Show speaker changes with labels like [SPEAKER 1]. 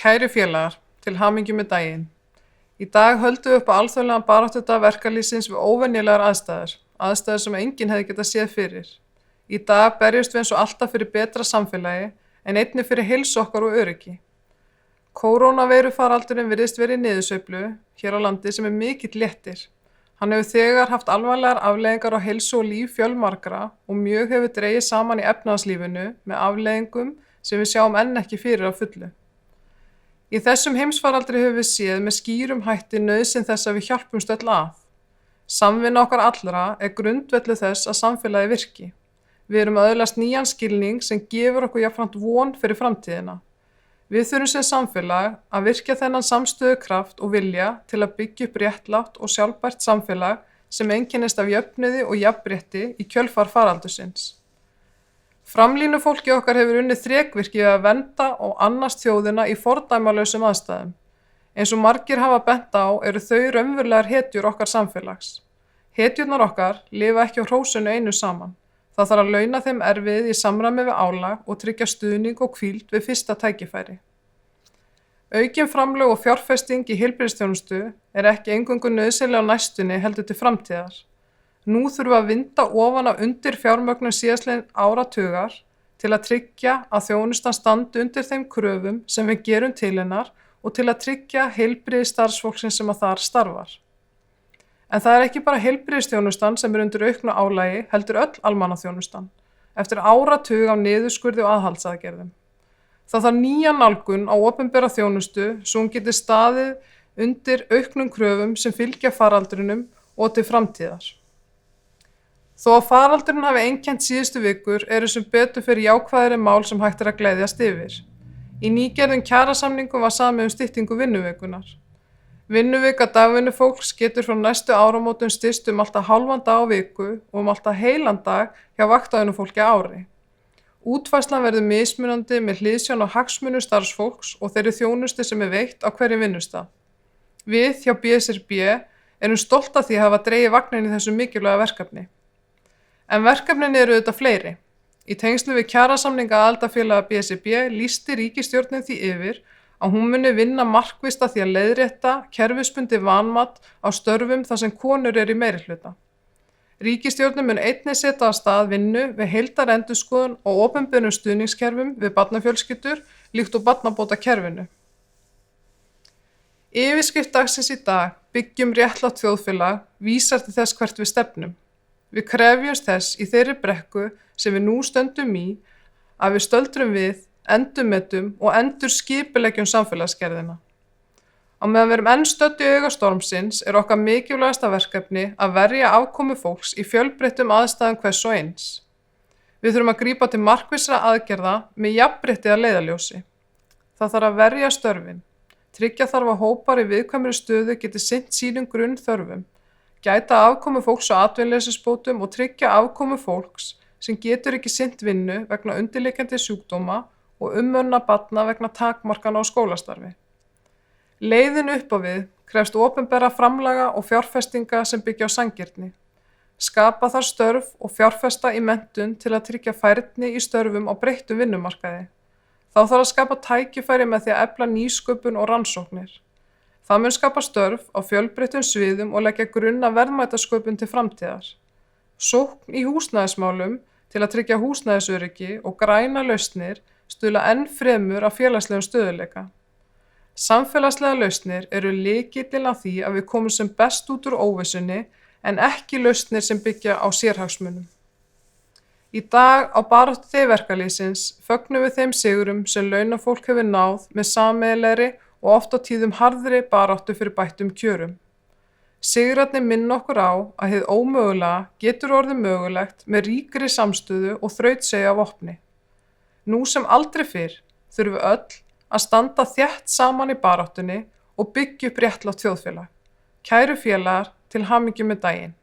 [SPEAKER 1] Kæru félagar, til hamingju með daginn. Í dag höldum við upp á alþjóðlegan baráttudag verkalýðsins við óvenjulegar aðstæður sem enginn hefði getað séð fyrir. Í dag berjumst við eins og alltaf fyrir betra samfélagi en einnig fyrir heilsu okkar og öryggi. Kórónuveirufaraldurinn virðist verið í niðursveiflu hér á landi sem mikill léttir. Hann hefur þegar haft alvarlegar afleiðingar á heilsu og líf fjölmargra og mjög hefur dregið saman í efnahagslífinu með afleiðingum sem við sjáum enn ekki fyrir að fullu. Í þessum heimsfaraldri höfum við séð með skýrum hætti nauðsyn þess að við hjálpumst öll að. Samvinna okkar allra grundvöllur þess að samfélagið virki. Við erum að öðlast nýjan skilning sem gefur okkur jafnframt von fyrir framtíðina. Við þurfum sem samfélag að virkja þennan samstöðukraft og vilja til að byggja upp réttlátt og sjálfbært samfélag sem einkennist af jöfnuði og jafnrétti í kjölfar faraldursins. Framlínufólki okkar hefur unnið þrekvirki við að vernda og annast þjóðina í fordæmalausum aðstæðum. Eins og margir hafa bent á eru þau raunverulegar hetjur okkar samfélags. Hetjurnar okkar lifa ekki á hrósinu einu saman. Það þarf að launa þeim erfiðið í samræmi við álag og tryggja stuðning og hvíld við fyrsta tækifæri. Aukin framlög og fjárfesting í heilbrigðisþjónustu ekki eingöngu nauðsynleg á næstunni heldur til framtíðar. Nú þurfum við að vinda ofan af undir fjármögnun síðastliðin áratugar til að tryggja að þjónustan standi undir þeim kröfum sem við gerum til hennar og til að tryggja heilbrigði starfsfólksins sem að þar starfar. En það ekki bara heilbrigðisþjónustan sem undir auknu álagi, heldur öll almannaþjónustan, eftir áratug af niðurskurði og aðhaldsaðgerðum. Það þarf nýja nálgun á opinbera þjónustu svo hún geti staðið undir auknum kröfum sem fylgja faraldrinum og til framtíðar. Þó að faraldurinn hafi einkennt síðustu vikur sem betur fyrir jákvæðari mál sem hægt að gleðjast yfir. Í nýgerðum kjarasamningum var samið styttingu vinnuvikunar. Vinnuvika dagvinnufólks getur frá næstu áramótum styst alltaf hálfan dag á viku og alltaf heilan dag hjá vaktavinnufólki á ári. Útfærslan verður mismunandi með hliðsjón á hagsmunum starfsfólks og þeirri þjónustu sem veitt á hverjum vinnustað. Við hjá BSRB erum stolt af því að hafa dregið vagninn í þessu mikilvæga verkefni. En verkefnin eru auðvitað fleiri. Í tengslum við kjarasamninga aðildarfélaga BSRB lýsti ríkisstjórnin því yfir að hún muni vinna markvisst að því að leiðrétta kerfisbundið vanmat á störfum þar sem konur í meirihluta. Ríkisstjórnin mun einnig setja af stað vinnu við heildarendurskoðun og opinberum stuðningskerfum við barnafjölskyldur líkt og barnabótakerfinu. Yfirskrift dagsins í dag, byggjum réttlátt þjóðfélag, vísar til þess hvert við stefnum. Við krefjumst þess í þeirri brekku sem við nú stöndum í að við stöldrum við, endurmetum og endurskipuleggjum samfélagsgerðina. Á meðan við erum enn stödd í auga stormsins okkar mikilvægasta verkefni að verja afkomu fólks í fjölbreyttum aðstæðum hvers og eins. Við þurfum að grípa til markvissra aðgerða með jafnrétti að leiðarljósi. Það þarf að verja störfin. Tryggja þarf að hópar í viðkvæmri stöðu geti sinnt sínum grunnþörfum. Gæta afkomu fólks á atvinnuleysisbótum og tryggja afkomu fólks sem getur ekki sinnt vinnu vegna undirliggjandi sjúkdóma og umönnunar barna vegna takmarkana á skólastarfi. Leiðin upp á við krefst opinberra framlaga og fjárfestinga sem byggja á sanngirni. Skapa þarf störf og fjárfesta í menntun til að tryggja færni í störfum á breyttum vinnumarkaði. Þá þarf að skapa tækifæri með því að efla nýsköpun og rannsóknir. Það mun skapa störf á fjölbreyttum sviðum og leggja grunn að verðmætasköpun til framtíðar. Sókn í húsnæðismálum til að tryggja húsnæðisöryggi og græna lausnir stuðla enn fremur að félagslegum stöðugleika. Samfélagslega lausnir lykillinn að því að við komum sem best út úr óvissunni en ekki lausnir sem byggja á sérhagsmunum. Í dag á baráttudegi verkalýðsins fögnum við þeim sigurum sem launafólk hefur náð með sameiginlegri og oft á tíðum harðri baráttu fyrir bættum kjörum. Sigrarnir minna okkur á að hið ómögulega getur orðið mögulegt með ríkri samstöðu og þrautseigju að vopni. Nú sem aldrei fyrr þurfum við öll að standa þétt saman í baráttunni og byggja upp réttlátt þjóðfélag. Kæru félagar, til hamingju með daginn.